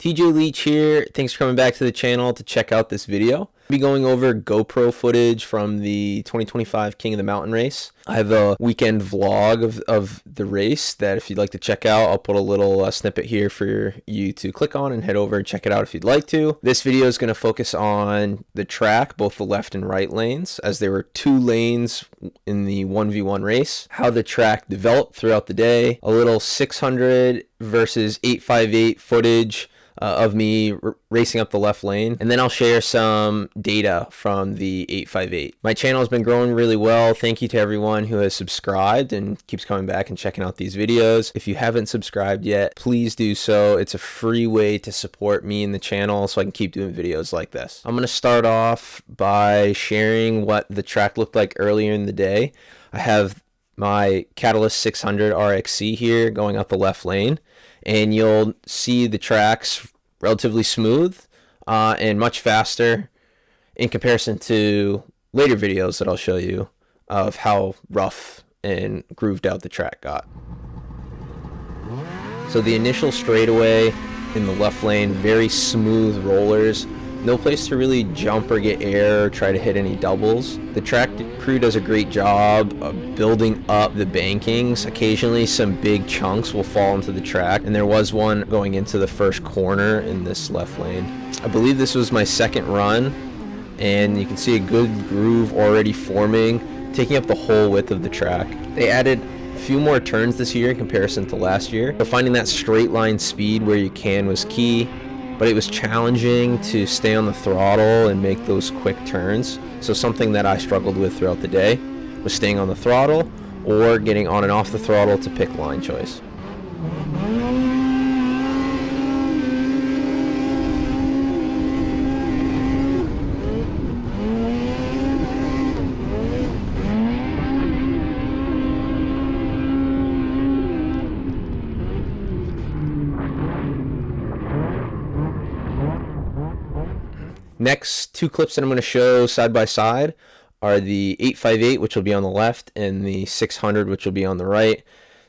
TJ Leach here. Thanks for coming back to the channel to check out this video. I'll be going over GoPro footage from the 2025 King of the Mountain race. I have a weekend vlog of the race that if you'd like to check out, I'll put a little snippet here for you to click on and head over and check it out if you'd like to. This video is going to focus on the track, both the left and right lanes, as there were 2 lanes in the 1v1 race, how the track developed throughout the day, a little 600 versus 858 footage of me racing up the left lane, and then I'll share some data from the 858. My channel has been growing really well. Thank you to everyone who has subscribed and keeps coming back and checking out these videos. If you haven't subscribed yet, please do so. It's a free way to support me and the channel so I can keep doing videos like this. I'm going to start off by sharing what the track looked like earlier in the day. I have my Catalyst 600 RXC here going up the left lane, and you'll see the track's relatively smooth and much faster in comparison to later videos that I'll show you of how rough and grooved out the track got. So the initial straightaway in the left lane, very smooth rollers. No place to really jump or get air or try to hit any doubles. The track crew does a great job of building up the bankings. Occasionally some big chunks will fall into the track, and there was one going into the first corner in this left lane. I believe this was my second run, and you can see a good groove already forming, taking up the whole width of the track. They added a few more turns this year in comparison to last year, but finding that straight line speed where you can was key. But it was challenging to stay on the throttle and make those quick turns. So something that I struggled with throughout the day was staying on the throttle or getting on and off the throttle to pick line choice. Next 2 clips that I'm going to show side by side are the 858, which will be on the left, and the 600, which will be on the right.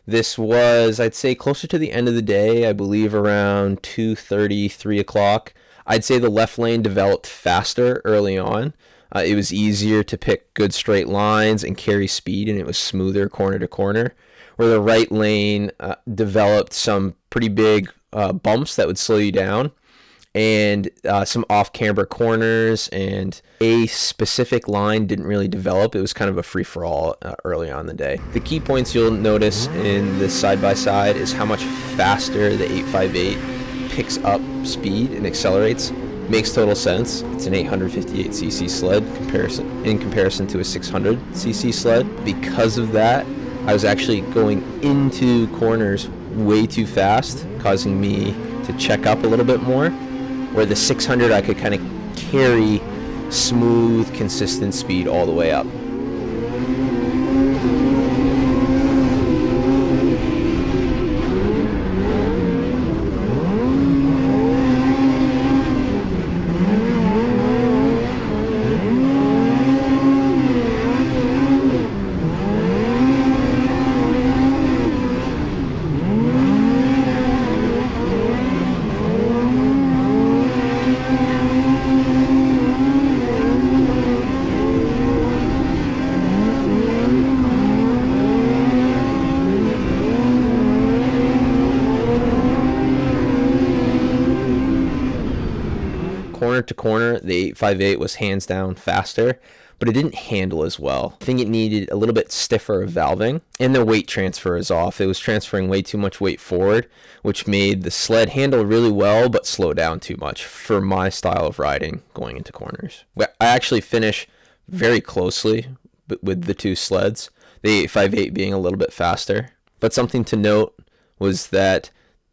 This was, I'd say, closer to the end of the day, I believe around 2:30, 3 o'clock. I'd say the left lane developed faster early on. It was easier to pick good straight lines and carry speed, and it was smoother corner to corner. Where the right lane developed some pretty big bumps that would slow you down, and some off-camber corners, and a specific line didn't really develop. It was kind of a free-for-all early on in the day. The key points you'll notice in this side-by-side is how much faster the 858 picks up speed and accelerates. Makes total sense. It's an 858cc sled in comparison to a 600cc sled. Because of that, I was actually going into corners way too fast, causing me to check up a little bit more. Where the 600 I could kind of carry smooth, consistent speed all the way up. Corner to corner, the 858 was hands down faster, but it didn't handle as well. I think it needed a little bit stiffer valving, and the weight transfer is off. It was transferring way too much weight forward, which made the sled handle really well, but slow down too much for my style of riding going into corners. I actually finish very closely with the 2 sleds, the 858 being a little bit faster. But something to note was that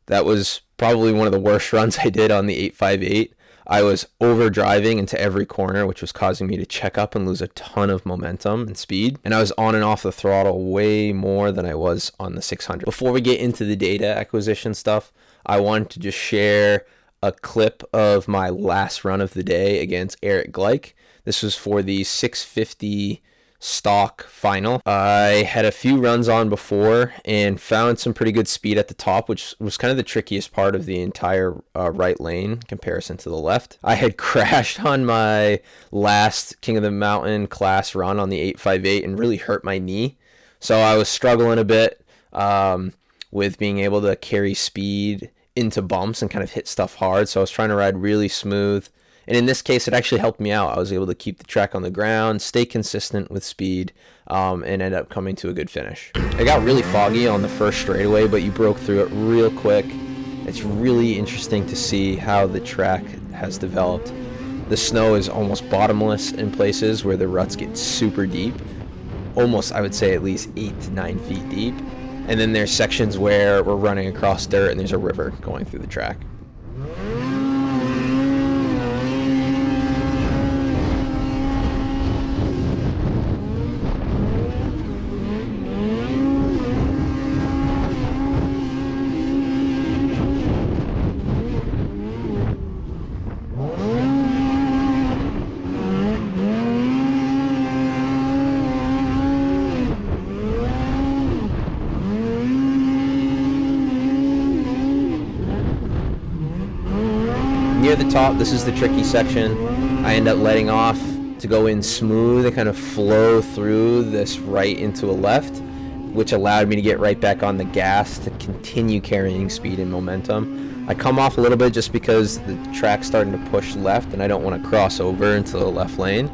was probably one of the worst runs I did on the 858. I was overdriving into every corner, which was causing me to check up and lose a ton of momentum and speed. And I was on and off the throttle way more than I was on the 600. Before we get into the data acquisition stuff, I wanted to just share a clip of my last run of the day against Eric Gleich. This was for the 650 stock final. I had a few runs on before and found some pretty good speed at the top, which was kind of the trickiest part of the entire right lane in comparison to the left. I had crashed on my last King of the Mountain class run on the 858 and really hurt my knee. So I was struggling a bit with being able to carry speed into bumps and kind of hit stuff hard. So I was trying to ride really smooth. And in this case, it actually helped me out. I was able to keep the track on the ground, stay consistent with speed, and end up coming to a good finish. It got really foggy on the first straightaway, but you broke through it real quick. It's really interesting to see how the track has developed. The snow is almost bottomless in places where the ruts get super deep. Almost, I would say, at least 8 to 9 feet deep. And then there's sections where we're running across dirt and there's a river going through the track. Near the top, this is the tricky section. I end up letting off to go in smooth and kind of flow through this right into a left, which allowed me to get right back on the gas to continue carrying speed and momentum. I come off a little bit just because the track's starting to push left and I don't want to cross over into the left lane.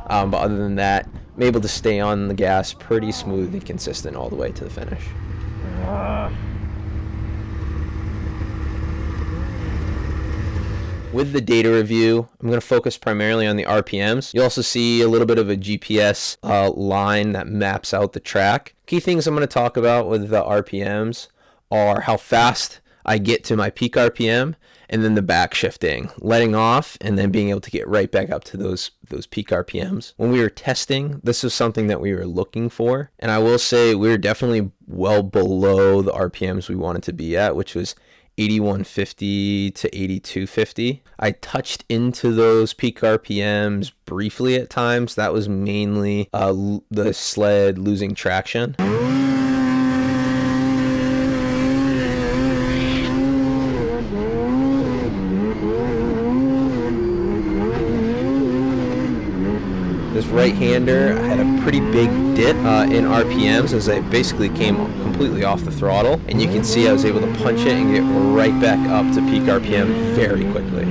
But other than that, I'm able to stay on the gas pretty smooth and consistent all the way to the finish. With the data review, I'm going to focus primarily on the RPMs. You'll also see a little bit of a GPS line that maps out the track. Key things I'm going to talk about with the RPMs are how fast I get to my peak RPM, and then the back shifting, letting off, and then being able to get right back up to those peak RPMs. When we were testing, this was something that we were looking for, and I will say we were definitely well below the RPMs we wanted to be at, which was 8150 to 8250. I touched into those peak RPMs briefly at times. That was mainly the sled losing traction. This right-hander had a pretty big dip in RPMs as I basically came completely off the throttle, and you can see I was able to punch it and get right back up to peak RPM very quickly.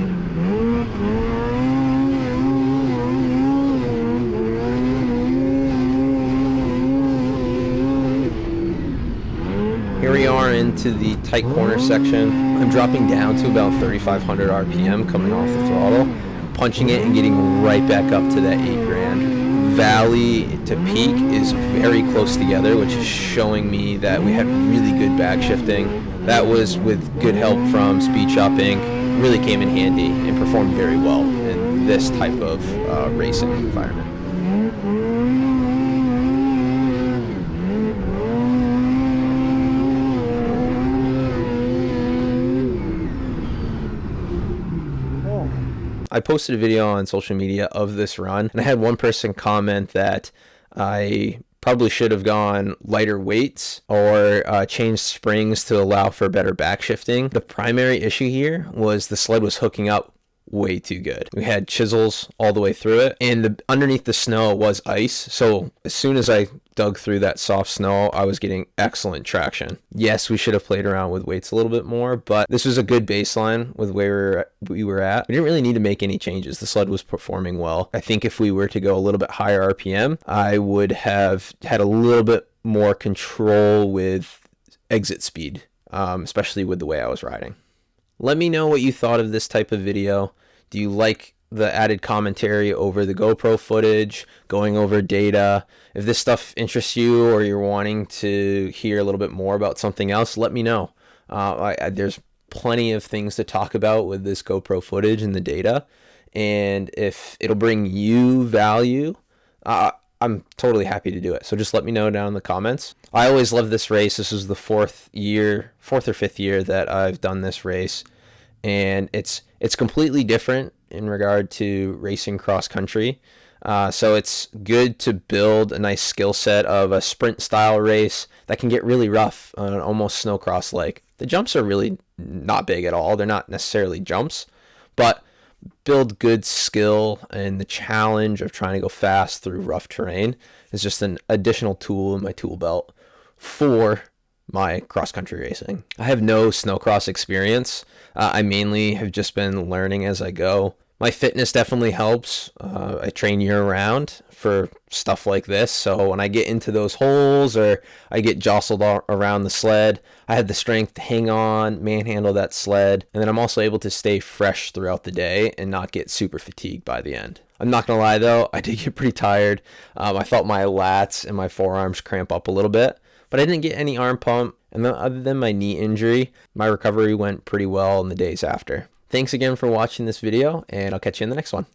Here we are into the tight corner section. I'm dropping down to about 3,500 RPM coming off the throttle, punching it and getting right back up to that 8 grand. Valley to peak is very close together, which is showing me that we had really good back shifting. That was with good help from Speed Shop Inc. Really came in handy and performed very well in this type of racing environment. I posted a video on social media of this run, and I had one person comment that I probably should have gone lighter weights or changed springs to allow for better back shifting. The primary issue here was the sled was hooking up way too good. We had chisels all the way through it, and underneath the snow was ice, so as soon as I dug through that soft snow, I was getting excellent traction. Yes, we should have played around with weights a little bit more, but this was a good baseline with where we were at. We didn't really need to make any changes. The sled was performing well. I think if we were to go a little bit higher RPM, I would have had a little bit more control with exit speed, especially with the way I was riding. Let me know what you thought of this type of video. Do you like the added commentary over the GoPro footage, going over data? If this stuff interests you or you're wanting to hear a little bit more about something else, let me know. There's plenty of things to talk about with this GoPro footage and the data. And if it'll bring you value, I'm totally happy to do it. So just let me know down in the comments. I always love this race. This is the fourth or fifth year that I've done this race. And it's completely different in regard to racing cross country. So it's good to build a nice skill set of a sprint style race that can get really rough on an almost snowcross like. The jumps are really not big at all. They're not necessarily jumps, but build good skill, and the challenge of trying to go fast through rough terrain is just an additional tool in my tool belt for my cross-country racing. I have no snowcross experience. I mainly have just been learning as I go. My fitness definitely helps. I train year-round for stuff like this, so when I get into those holes or I get jostled around the sled, I have the strength to hang on, manhandle that sled, and then I'm also able to stay fresh throughout the day and not get super fatigued by the end. I'm not gonna lie though, I did get pretty tired. I felt my lats and my forearms cramp up a little bit, but I didn't get any arm pump, and then other than my knee injury, my recovery went pretty well in the days after. Thanks again for watching this video, and I'll catch you in the next one.